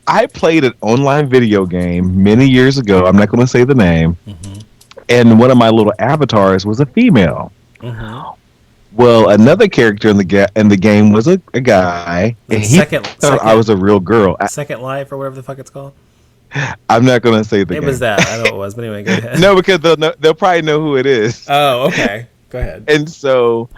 I played an online video game many years ago. I'm not going to say the name. Mm-hmm. And one of my little avatars was a female. Mm-hmm. Well, another character in the game was a guy, and he thought I was a real girl. Second Life or whatever the fuck it's called. I'm not going to say the It game. was that. I know it was, but anyway, go ahead. No, because they'll probably know who it is. Oh, okay. Go ahead. And so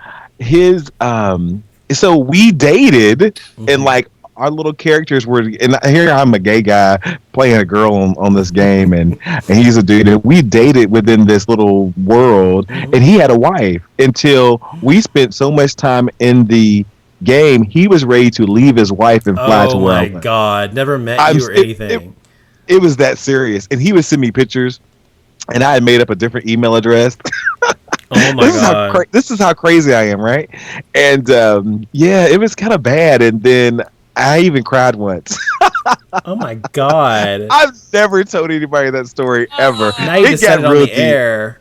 so we dated, and like our little characters were, and here I'm a gay guy playing a girl on this game, and he's a dude, and we dated within this little world, and he had a wife until we spent so much time in the game, he was ready to leave his wife and fly to where I went. Oh my God, never met you or anything. It was that serious, and he would send me pictures, and I had made up a different email address. Oh my God! This is how crazy I am, right? And yeah, it was kind of bad. And then I even cried once. Oh my God! I've never told anybody that story ever. Now you just said it on the air.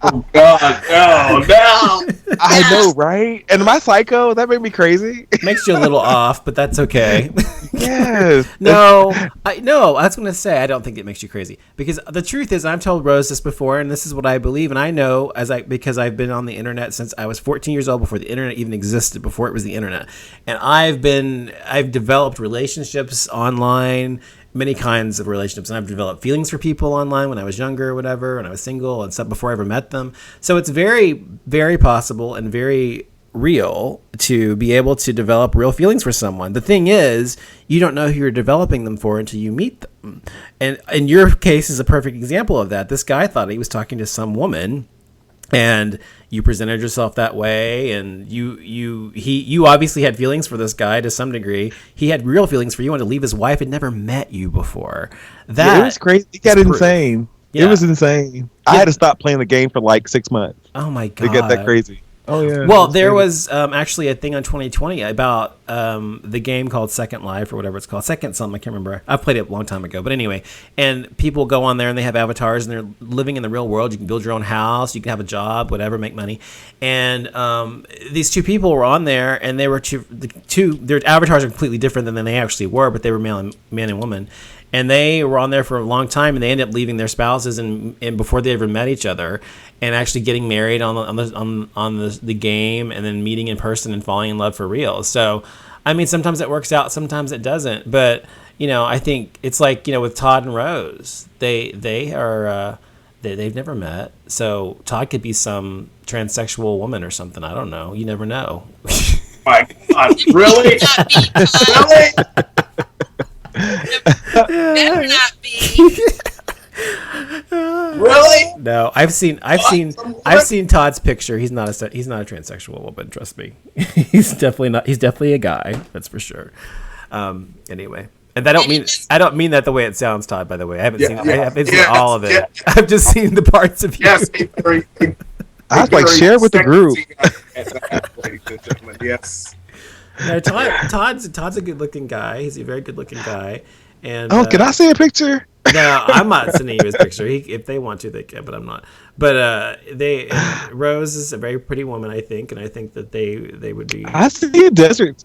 Oh God! No! I know, right? And am I psycho? That made me crazy. Makes you a little off, but that's okay. Yes. I was going to say I don't think it makes you crazy, because the truth is, I've told Rose this before, and this is what I believe, and I know because I've been on the internet since I was 14 years old, before the internet even existed, before it was the internet, and I've developed relationships online. Many kinds of relationships, and I've developed feelings for people online when I was younger or whatever, when I was single and stuff before I ever met them. So it's very, very possible and very real to be able to develop real feelings for someone. The thing is, you don't know who you're developing them for until you meet them. And in your case is a perfect example of that. This guy thought he was talking to some woman, and you presented yourself that way, and you obviously had feelings for this guy to some degree. He had real feelings for you, and to leave his wife had never met you before. That it was crazy. It got insane. Yeah. It was insane. I had to stop playing the game for like 6 months. Oh my God! To get that crazy. Oh yeah. Well, there was actually a thing on 2020 about the game called Second Life or whatever it's called. Second something, I can't remember. I played it a long time ago. But anyway, and people go on there and they have avatars and they're living in the real world. You can build your own house. You can have a job, whatever, make money. And these two people were on there, and they were their avatars are completely different than they actually were, but they were man and woman. And they were on there for a long time, and they ended up leaving their spouses and before they ever met each other, and actually getting married on the game, and then meeting in person and falling in love for real. So, I mean, sometimes it works out, sometimes it doesn't. But I think it's like with Todd and Rose, they've never met. So Todd could be some transsexual woman or something. I don't know. You never know. My God, really? Really? Better not be. Really? No, I've seen Todd's picture. He's not a transsexual woman. Trust me. He's definitely not. He's definitely a guy. That's for sure. Anyway, and I don't mean that the way it sounds, Todd. By the way, I haven't seen all of it. Yeah. I've just seen the parts of you. Yes, I was like, share with the group. Yes. No, Todd's a good-looking guy. He's a very good-looking guy. And can I see a picture? No, I'm not sending you his picture. If they want to, they can, but I'm not. But Rose is a very pretty woman, I think, and I think that they would be. I see Desert's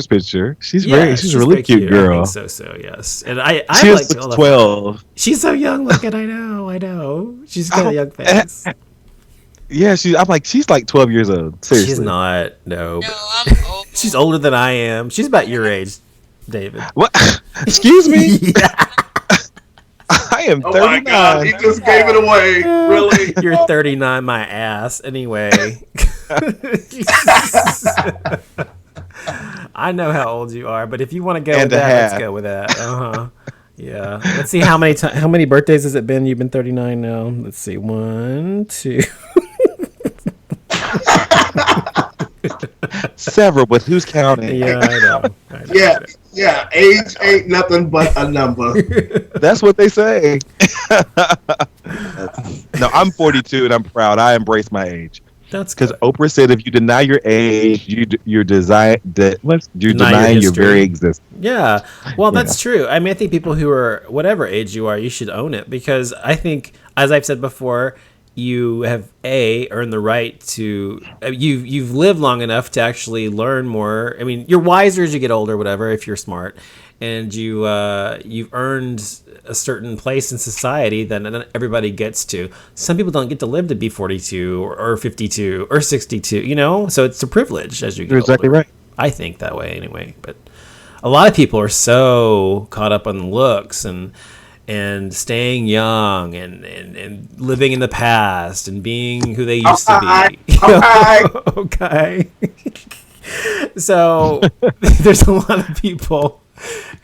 picture. She's a really cute girl. I think so, yes. And I like 12. She's so young looking. I know. She's got a young face. Yeah, she's like 12 years old. Seriously. She's not. No, I'm old. She's older than I am. She's about your age, David. What? Excuse me? Yeah. I am 39. Oh my God, he just gave it away. Really? You're 39, my ass. Anyway. I know how old you are, but if you want to go with that, let's go with that. Uh-huh. Yeah. Let's see how many birthdays has it been? You've been 39 now. Let's see. 1, 2. Several, but who's counting? Yeah, I know. Yeah. Age ain't nothing but a number. That's what they say. No, I'm 42 and I'm proud. I embrace my age. That's because Oprah said if you deny your age, you're denying your very existence. Yeah, well, that's true. I mean, I think people who are whatever age you are, you should own it, because I think, as I've said before, you have earned the right to you've lived long enough to actually learn more. I mean, you're wiser as you get older, whatever, if you're smart, and you've earned a certain place in society that not everybody gets to. Some people don't get to live to be 42 or 52 or 62, you know? So it's a privilege as you get You're exactly older. right. I think that way anyway, but a lot of people are so caught up on looks and staying young and living in the past and being who they used to be. Okay. So there's a lot of people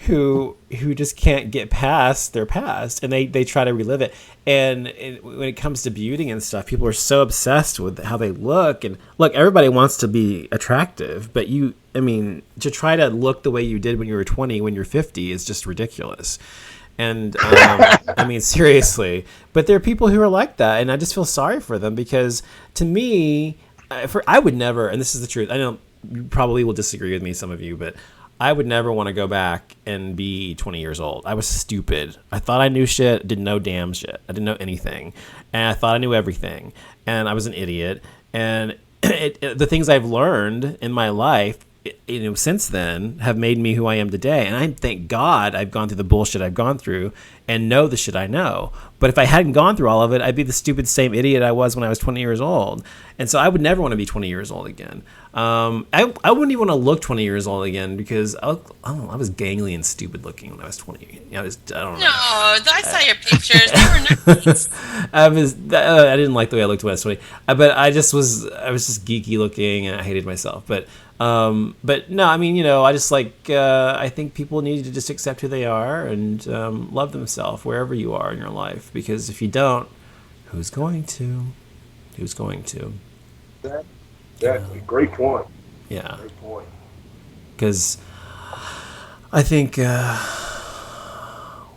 who just can't get past their past, and they try to relive it. And when it comes to beauty and stuff, people are so obsessed with how they look. And look, everybody wants to be attractive, but to try to look the way you did when you were 20, when you're 50 is just ridiculous. And seriously, but there are people who are like that, and I just feel sorry for them, because to me, I would never, and this is the truth, I know you probably will disagree with me, some of you, but I would never want to go back and be 20 years old. I was stupid. I thought I knew shit, didn't know damn shit. I didn't know anything, and I thought I knew everything, and I was an idiot. And the things I've learned in my life, since then, have made me who I am today. And I thank God I've gone through the bullshit I've gone through and know the shit I know. But if I hadn't gone through all of it, I'd be the stupid same idiot I was when I was 20 years old. And so I would never want to be 20 years old again. I wouldn't even want to look 20 years old again, because I was gangly and stupid looking when I was 20. I don't know. No, I saw your pictures. They were nice. I didn't like the way I looked when I was 20, but I was just geeky looking, and I hated myself. But no, I just I think people need to just accept who they are and love themselves wherever you are in your life, because if you don't, who's going to? Exactly. Great point. Yeah. Great point. Because I think, what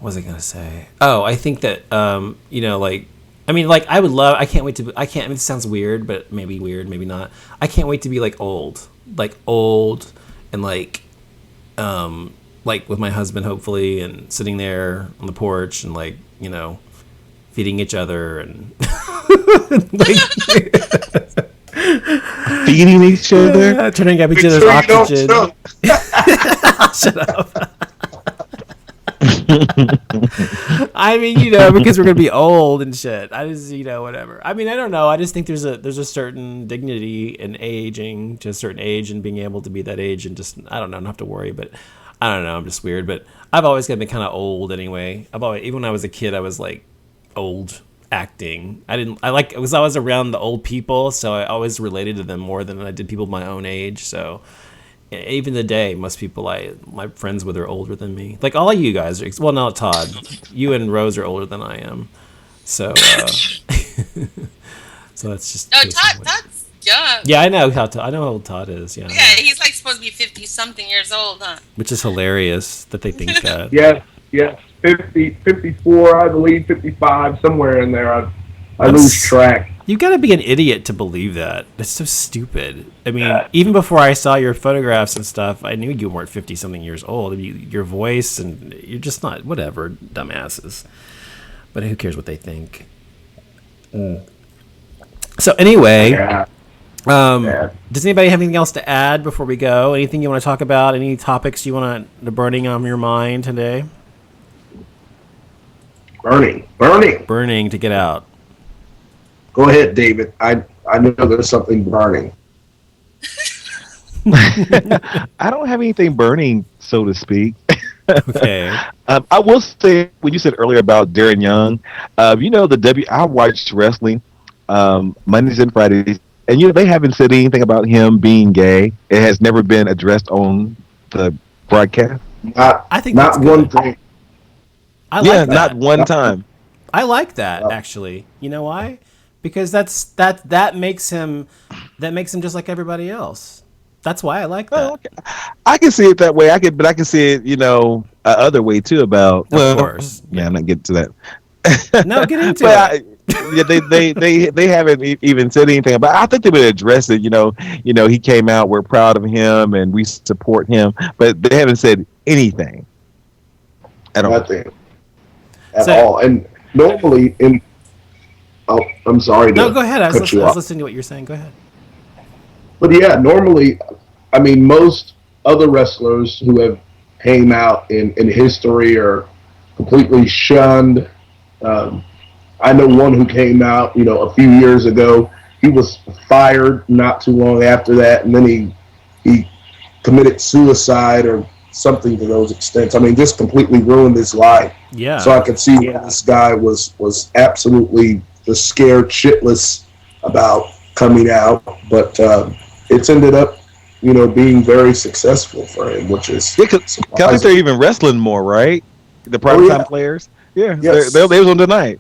was I going to say? Oh, I think that, I would love, it sounds weird, but maybe weird, maybe not. I can't wait to be old and with my husband, hopefully, and sitting there on the porch and feeding each other and feeding each other, turning up each Make other's sure you oxygen. don't Shut up. Because we're gonna be old and shit. I just, whatever. I don't know. I just think there's a certain dignity in aging to a certain age and being able to be that age and just, I don't know, not have to worry. But I don't know. I'm just weird. But I've always been kind of old anyway. Even when I was a kid, I was old acting. I was always around the old people, so I always related to them more than I did people my own age. So even today, most people my friends with are older than me. All of you guys are. Well, no, Todd, you and Rose are older than I am. So, so that's just. No, Todd's young. Yeah, I know how old Todd is. Yeah. Yeah, he's supposed to be 50-something years old, huh? Which is hilarious that they think that. Yes. 50, 54, I believe, 55, somewhere in there. I lose track. You got to be an idiot to believe that. That's so stupid. Even before I saw your photographs and stuff, I knew you weren't 50-something years old. Your voice, and you're just not, whatever, dumbasses. But who cares what they think? So anyway, does anybody have anything else to add before we go? Anything you want to talk about? Any topics you want to burning on your mind today? Burning to get out. Go ahead, David. I know there's something burning. I don't have anything burning, so to speak. Okay. I will say, when you said earlier about Darren Young, I watched wrestling Mondays and Fridays, and they haven't said anything about him being gay. It has never been addressed on the broadcast. I think not one thing. Not one time. I like that, actually. You know why? Because that makes him just like everybody else. That's why I like that. Oh, okay. I can see it that way. I can see it, other way too. About of course. Yeah, I'm not getting to that. No, get into it. They haven't even said anything about. I think they would address it. He came out. We're proud of him and we support him. But they haven't said anything at all. Nothing at all. And normally Oh, I'm sorry to No, go ahead. I cut you was off. listening to what you're saying. Go ahead. But yeah, normally, I mean, most other wrestlers who have came out in history are completely shunned. Um, I know one who came out, a few years ago. He was fired not too long after that, and then he committed suicide or something to those extents. I mean, just completely ruined his life. So Yeah. I could see why this guy was absolutely just scared shitless about coming out, but it's ended up, being very successful for him, which is Yeah, 'cause I think they're surprising. even wrestling more, right? The Oh primetime yeah, players. Yeah, yes. they was on tonight.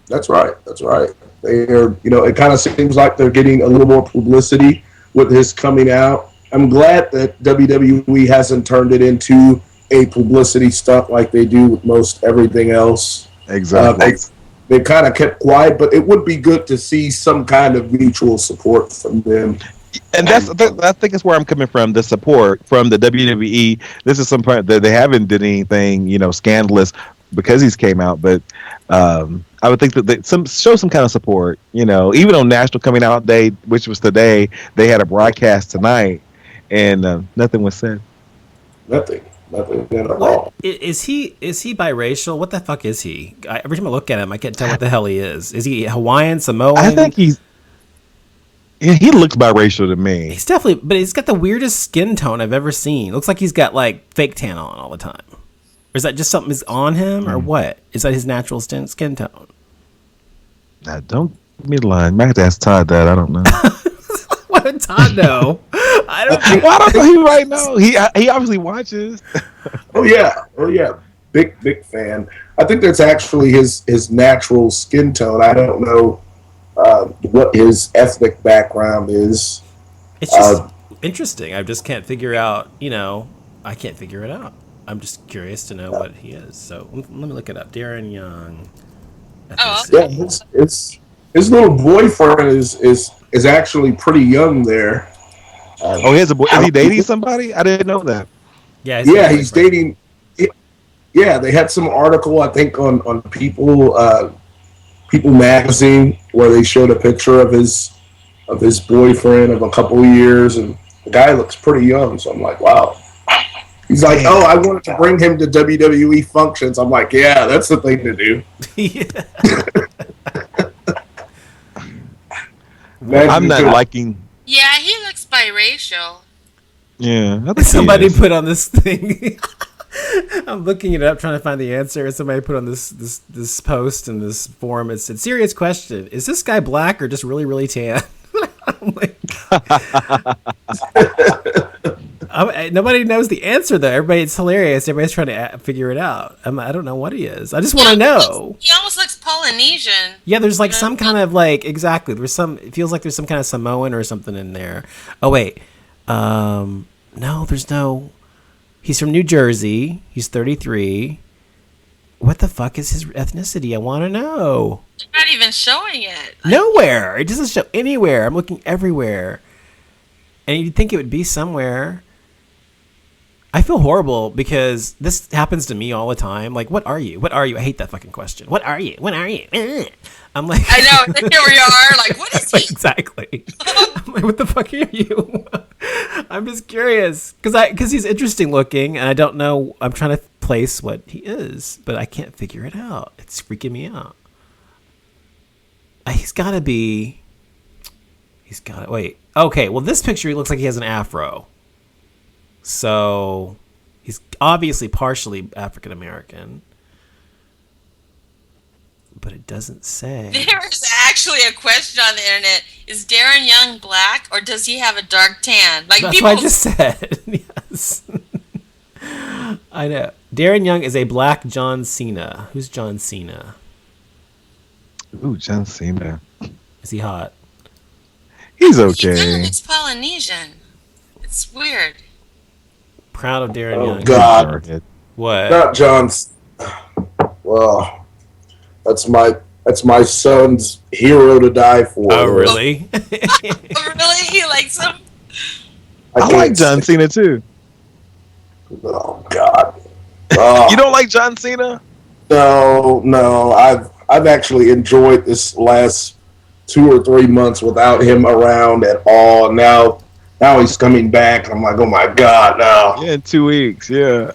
That's right. That's right. They're, it kind of seems like they're getting a little more publicity with his coming out. I'm glad that WWE hasn't turned it into a publicity stunt like they do with most everything else. Exactly. They kind of kept quiet, but it would be good to see some kind of mutual support from them. And I think that's where I'm coming from. The support from the WWE. This is some part that they haven't did anything, scandalous because he's came out. But I would think that they show some kind of support. Even on National Coming Out Day, which was today, they had a broadcast tonight, and nothing was said. Nothing at What all. is he? Is he biracial? What the fuck is he? Every time I look at him, I can't tell what the hell he is. Is he Hawaiian, Samoan? I think he looks biracial to me. He's definitely, but he's got the weirdest skin tone I've ever seen. Looks like he's got like fake tan on all the time. Or is that just something is on him, or what? Is that his natural skin tone? Now, don't give me the line. Might have to ask Todd that. I don't know. What did Todd know? I don't. Well, I don't know. He might know. He obviously watches. Oh yeah, big fan. I think that's actually his natural skin tone. I don't know what his ethnic background is. It's just interesting. I just can't figure out. I can't figure it out. I'm just curious to know what he is. So let me look it up. Darren Young. Oh, Yeah, his little boyfriend is actually pretty young there. Oh, he has a boy. Is he dating somebody? I didn't know that. Yeah, He's dating. Yeah, they had some article I think on People magazine where they showed a picture of his boyfriend of a couple of years, and the guy looks pretty young. So I'm like, wow. He's like, oh, I wanted to bring him to WWE functions. I'm like, yeah, that's the thing to do. I'm not liking. yeah, he looks biracial. Yeah, I think Somebody put on this thing. I'm looking it up, trying to find the answer. And somebody put on this post in this forum. It said, "Serious question: is this guy black or just really, really tan?" I'm like, nobody knows the answer though. It's hilarious. Everybody's trying to figure it out. I don't know what he is. I just want to know. He almost looks Polynesian. Yeah, there's like some kind of exactly. It feels like there's some kind of Samoan or something in there. Oh wait, no, there's no. He's from New Jersey. He's 33. What the fuck is his ethnicity? I want to know. You're not even showing it. Nowhere. It doesn't show anywhere. I'm looking everywhere. And you'd think it would be somewhere. I feel horrible because this happens to me all the time. Like, what are you? What are you? I hate that fucking question. What are you? What are you? I'm like, I know. Here we are. Like, what is he? Exactly. I'm like, what the fuck are you? I'm just curious because he's interesting looking, and I don't know. I'm trying to place what he is, but I can't figure it out. It's freaking me out. He's got to be. He's got to wait. Okay, well, this picture he looks like he has an afro, so he's obviously partially African American. But it doesn't say. There is actually a question on the internet. Is Darren Young black or does he have a dark tan? Like That's what I just said. Yes. I know. Darren Young is a black John Cena. Who's John Cena? Ooh, John Cena. Is he hot? He's He kind okay. of looks Polynesian. It's weird. Proud of Darren Oh Young. God, What? not John's. Well, that's my son's hero to die for. Oh, really? Oh, really? He likes him? I like can't John say- Cena too. Oh God. You don't like John Cena? No. I've actually enjoyed this last 2 or 3 months without him around at all. And now he's coming back. I'm like, oh my god, no. Yeah, in 2 weeks. Yeah.